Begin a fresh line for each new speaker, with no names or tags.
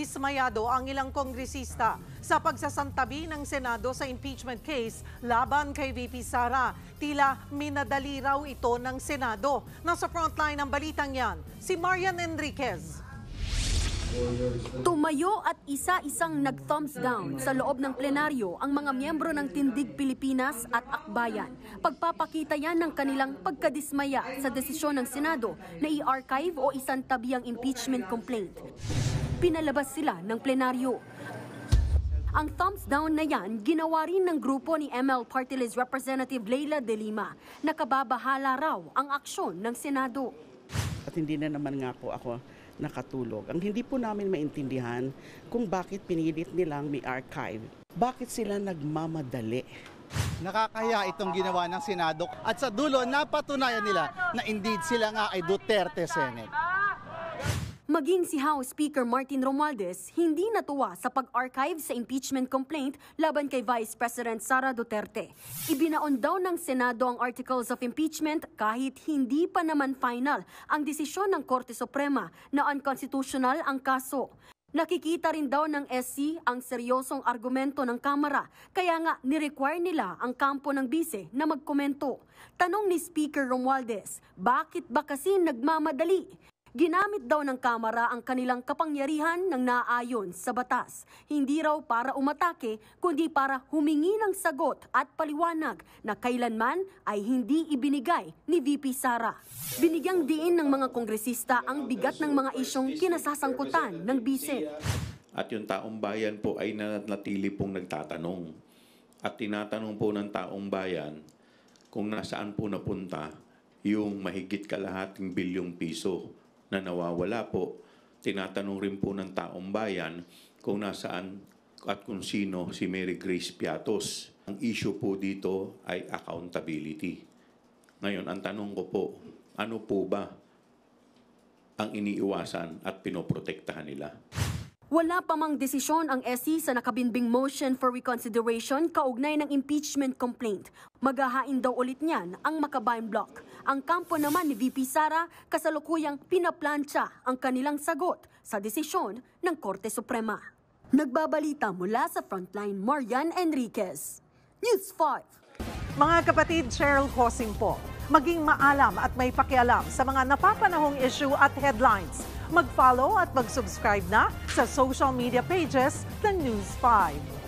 dismayado ang ilang kongresista sa pagsasantabi ng Senado sa impeachment case laban kay VP Sara. Tila minadali raw ito ng Senado. Nasa frontline ng balitang yan, si Marian Enriquez.
Tumayo at isa-isang nag-thumbs down sa loob ng plenaryo ang mga miyembro ng Tindig Pilipinas at Akbayan. Pagpapakita yan ng kanilang pagkadismaya sa desisyon ng Senado na i-archive o isantabi ang impeachment complaint. Pinalabas sila ng plenaryo. Ang thumbs down na yan, ginawa rin ng grupo ni ML Party List Representative Leila De Lima na kababahala raw ang aksyon ng Senado.
At hindi na naman nga po ako nakatulog. Ang hindi po namin maintindihan kung bakit pinilit nilang may archive. Bakit sila nagmamadali?
Nakakahiya itong ginawa ng Senado at sa dulo napatunayan nila na indeed sila nga ay Duterte Senate.
Maging si House Speaker Martin Romualdez hindi natuwa sa pag-archive sa impeachment complaint laban kay Vice President Sara Duterte. Ibinaon daw ng Senado ang articles of impeachment kahit hindi pa naman final ang desisyon ng Korte Suprema na unconstitutional ang kaso. Nakikita rin daw ng SC ang seryosong argumento ng Kamara, kaya nga nirequire nila ang kampo ng bise na magkomento. Tanong ni Speaker Romualdez, bakit ba kasi nagmamadali? Ginamit daw ng Kamara ang kanilang kapangyarihan ng naaayon sa batas. Hindi raw para umatake, kundi para humingi ng sagot at paliwanag na kailanman ay hindi ibinigay ni VP Sara. Binigyang diin ng mga kongresista ang bigat ng mga isyong kinasasangkutan ng bise.
At yung taong bayan po ay nanatili pong nagtatanong. At tinatanong po ng taong bayan kung nasaan po napunta yung mahigit kalahating bilyong piso na nawawala po. Tinatanong rin po ng taong bayan kung nasaan at kung sino si Mary Grace Piatos. Ang issue po dito ay accountability. Ngayon, ang tanong ko po, ano po ba ang iniiwasan at pinoprotektahan nila?
Wala pa mang desisyon ang SC sa nakabinbing motion for reconsideration kaugnay ng impeachment complaint. Maghahain daw ulit niyan ang Makabayan Bloc. Ang kampo naman ni VP Sara kasalukuyang pinaplantsa ang kanilang sagot sa desisyon ng Korte Suprema. Nagbabalita mula sa Frontline, Marian Enriquez, News 5.
Mga kapatid, Cheryl Cosing po. Maging maalam at may pakialam sa mga napapanahong issue at headlines. Mag-follow at mag-subscribe na sa social media pages ng News 5.